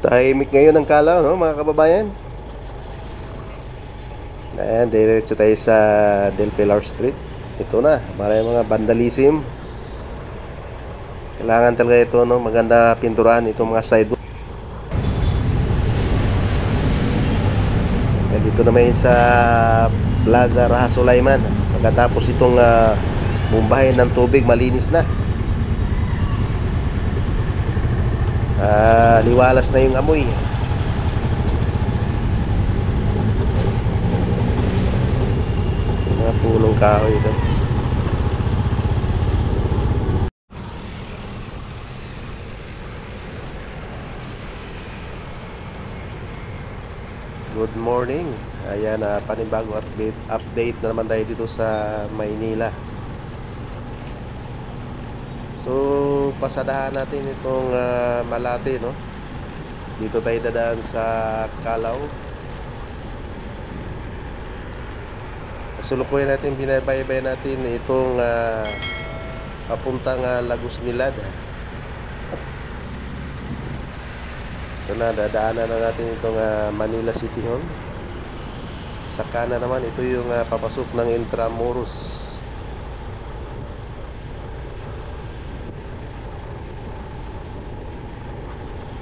Tahimik ngayon ang Calao, no, mga kababayan. Ayan, diretso tayo sa Del Pilar Street. Ito na, maraming mga vandalism. Kailangan talaga ito, no, maganda pinturahan itong mga sidewalk. Ayan, dito naman sa Plaza Raha Sulaiman. Pagkatapos itong bumbahin ng tubig, malinis na. Liwalas na yung amoy. Mga punong kahoy ito. Good morning. Ayan, panibago update na naman tayo dito sa Maynila. So, pasadahan natin itong Malate, no? Dito tayo dadaan sa Calao. Kasulukuyan natin, binabaybay natin itong papuntang Lagos Nilad. Ito na, dadaanan na natin itong Manila City Hall. Sa kanan naman, ito yung papasok ng Intramuros.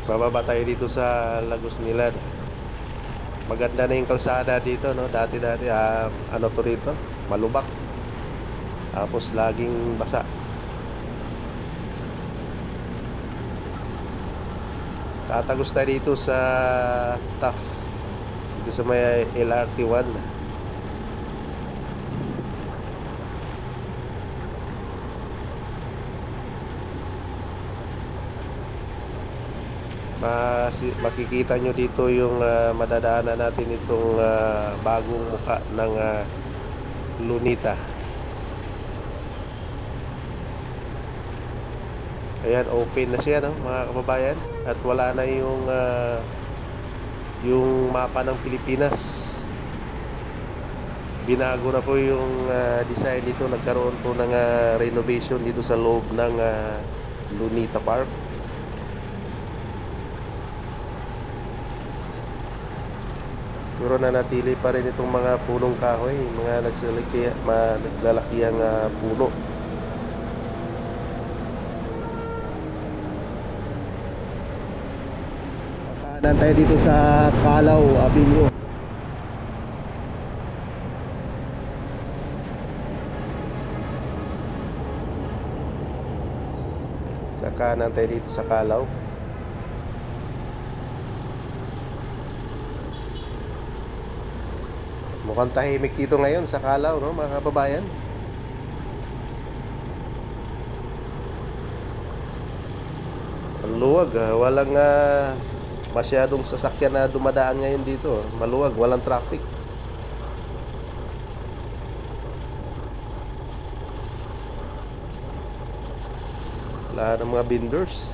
Bababa tayo dito sa Lagos Nilad. Maganda na yung kalsada dito, no? Dati ano to rito? Malubak. Tapos laging basa. Tatagos tayo dito sa TAF. Dito sa may LRT1. Makikita nyo dito yung madadaanan natin itong bagong mukha ng Lunita. Ayan, open na siya, no, mga kababayan. At wala na yung mapa ng Pilipinas. Binago na po yung design dito. Nagkaroon po ng renovation dito sa loob ng Lunita Park. Pero nanatili pa rin itong mga punong kahoy, mga naglalakihang puno. Kanan tayo dito sa Calao Avenue. Sa kanan tayo dito sa Calao. Mukhang tahimik dito ngayon sa Calao, no, mga kababayan. Ang luwag, walang masyadong sasakyan na dumadaan ngayon dito. Maluwag, walang traffic. Wala ng mga vendors.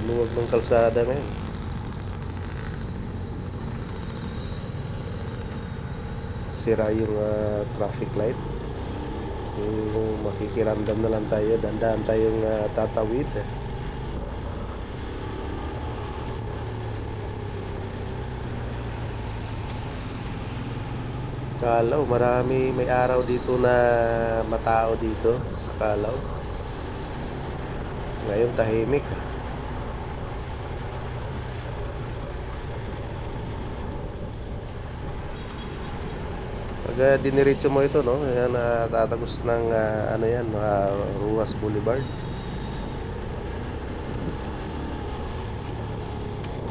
Luwag ng kalsada ngayon. Sira yung traffic light. So makikiramdam na lang tayo. Dandaan tayong tatawid. Calao, may araw dito na matao dito sa Calao. Ngayon tahimik. Pag diniretso mo ito, no, ayan, tatagos ng ano yan, Ruas Boulevard.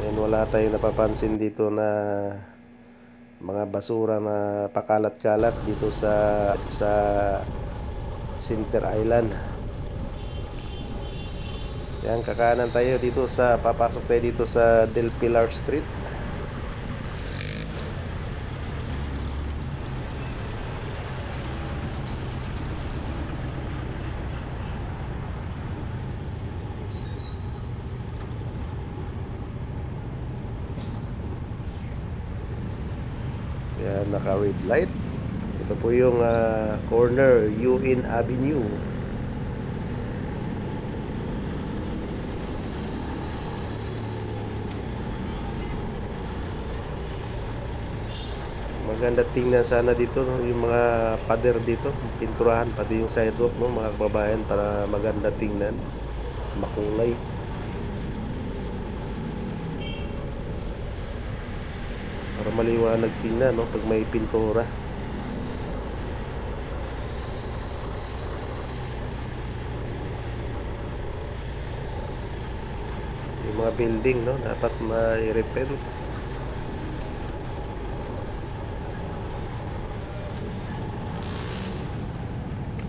Ayan, wala tayong napapansin dito na mga basura na pakalat-kalat dito sa Center Island. Ayan, kakanan tayo dito papasok tayo dito sa Del Pilar Street. Yan, naka red light. Ito po yung corner UN Avenue. Maganda tingnan sana dito, no? Yung mga pader dito, pinturahan pati yung sidewalk, no, mga kababayan, para maganda tingnan, makulay. Para maliwanag tingnan, no, pag may pintura. Yung mga building, no, dapat ma-repair.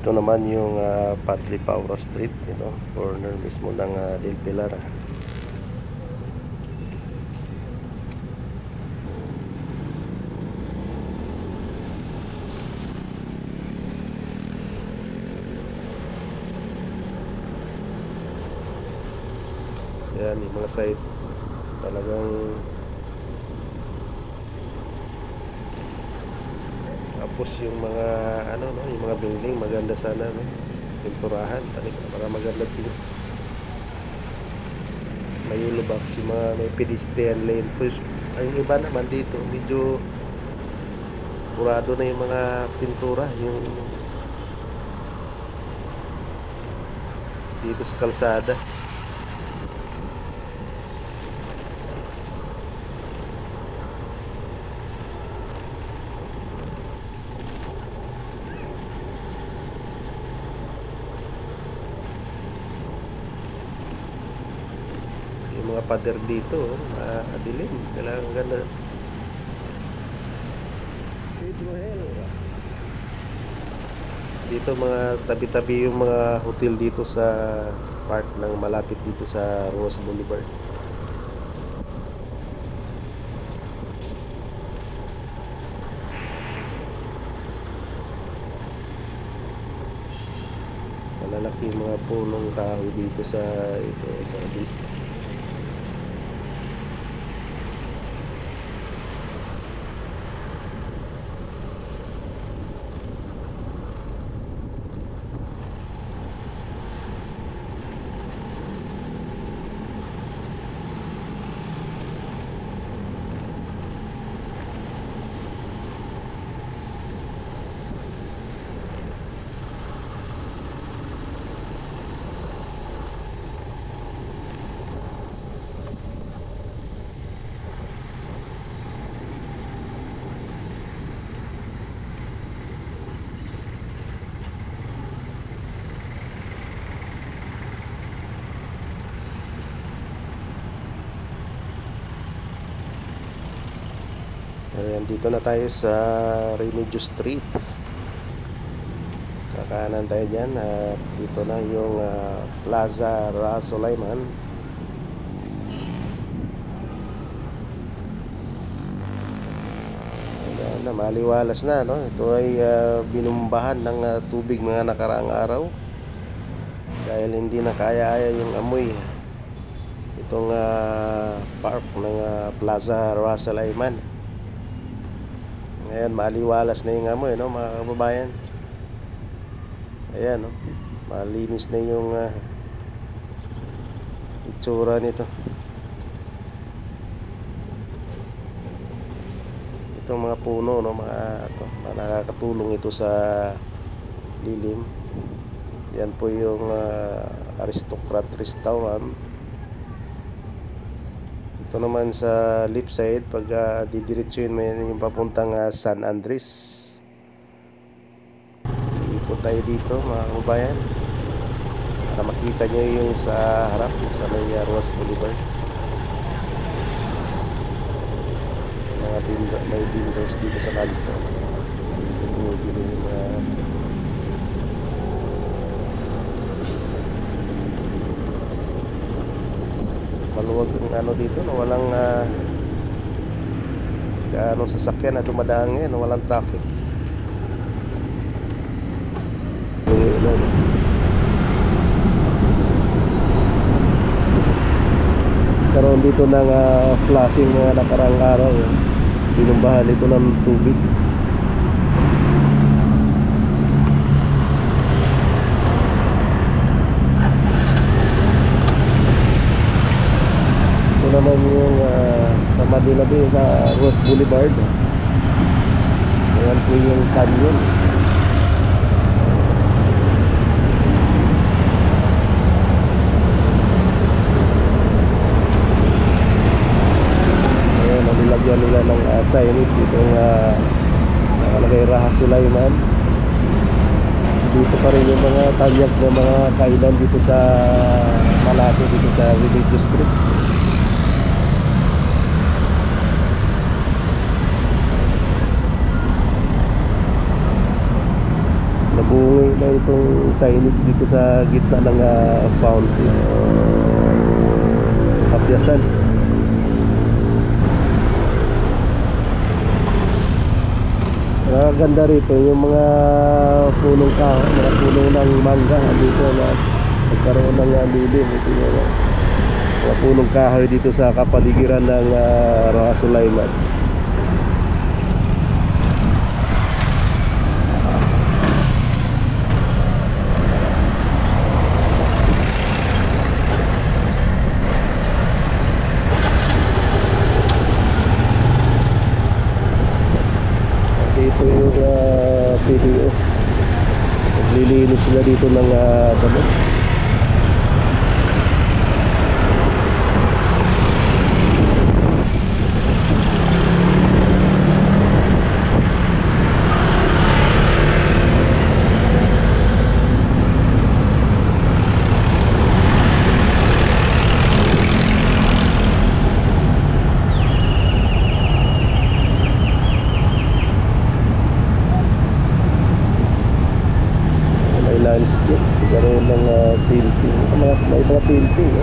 Ito naman yung Padre Paura Street, ito, corner mismo ng Del Pilar. Yan, yung mga side talagang tapos yung mga ano, no, yung mga building maganda sana, no, pinturahan para maganda din. May yellow box, yung mga may pedestrian lane po. Yung iba naman dito medyo burado na yung mga pintura, yung dito sa kalsada. Yung mga pader dito, dilim, kailangan ganda. Dito mga tabi-tabi yung mga hotel dito sa part ng malapit dito sa Roas Boulevard. Malalaki yung mga punong kahoy dito sa Ayan, dito na tayo sa Remedios Street. Kakanan tayo dyan at dito na yung Plaza Rasulaiman. Ayan na, maliwalas na, no? Ito ay binumbahan ng tubig mga nakaraang araw dahil hindi na kaya-aya yung amoy itong park ng Plaza Rasulaiman. Ngayon maliwalas na yung amoy, no, mga kababayan. Ayan, no, malinis na yung itsura nito. Itong mga puno, no, mga nakakatulong ito sa lilim. Yan po yung Aristocrat Restaurant. Ito naman sa left side, pag didiretsuhin mo yung papuntang San Andres. Iikot tayo dito mga kababayan para makita nyo yung sa harap, yung sa may Roas Boulevard. May vendors dito sa kanto. Dito bumibili yung maluwag yung ano dito, no? Walang sasakyan na dumadaan ngayon, no? Walang traffic. Karoon dito ng flashing mga nakarang araw, eh. Binumbahan ito ng tubig. Ito naman yung sa Manila Bay, sa Ross Boulevard. Ayan po yung canyon. Nilagyan nila ng signage itong nakalagay Raha Sulaiman. Dito pa rin yung mga tanyag ng mga kainan dito sa Malate, dito sa Religious Street. Nabungi na itong signage dito sa gitna ng fountain, Kapyasan. Ganda rito yung mga punong kahoy, mga puno ng mangga dito na nagkaroon ng lilim. Ito yung mga punong kahoy dito sa kapaligiran ng Raha Sulaiman. Ito yung PDO. Naglilinis sila dito ng damit. Landscape, karoon ng painting, may mga painting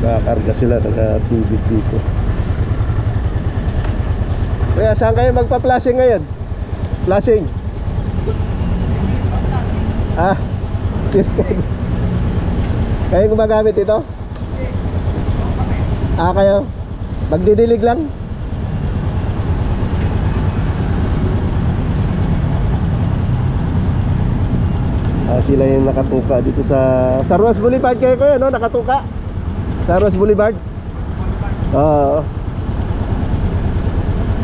Nakakarga sila ng tubig dito. Kaya saan kayo magpa-flashing ngayon? Flashing? Sirkay. Kayo gumagamit ito? Kayo? Magdidilig lang? Sila yung nakatuka dito sa Ross Boulevard. Kayo no? Nakatuka sa Ross Boulevard.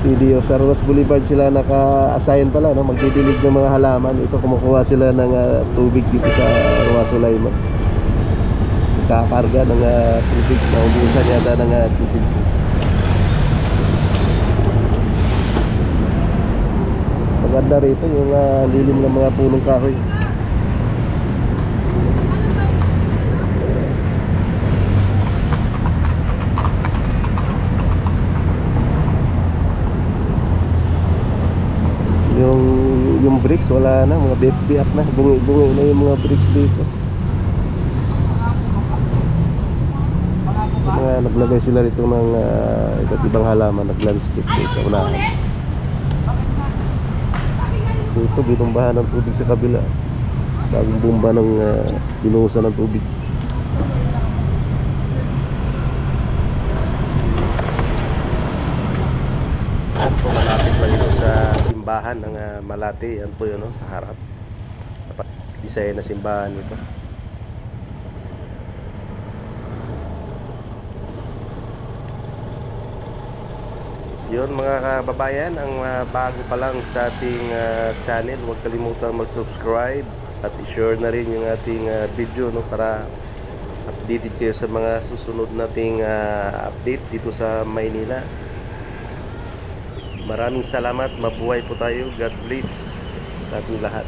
Video sa Ross Boulevard sila naka-assign pala, no? Magdidilig ng mga halaman. Ito kumukuha sila ng tubig dito sa Raha Sulaiman. Kakarga ng tubig. Naubusan yata ng tubig. Maganda rito yung lilim ng mga punong kahoy. Yung bricks wala na, mga biyak na, bungi-bungi na yung mga bricks dito. Naglagay sila rito ng iba't ibang halaman, nag-landscape sa unahan. Dito binumbahan ng tubig sa kabila, bagong bomba ng binuhusan ng tubig. Malapit lang ito sa simbahan ng Malate. Yan po yun, no? Sa harap design na simbahan ito. Yun mga kababayan, ang bago pa lang sa ating channel, huwag kalimutang mag-subscribe at i-share na rin yung ating video, no? Para updated kayo sa mga susunod nating update dito sa Maynila. Maraming salamat, mabuhay po tayo. God bless sa ating lahat.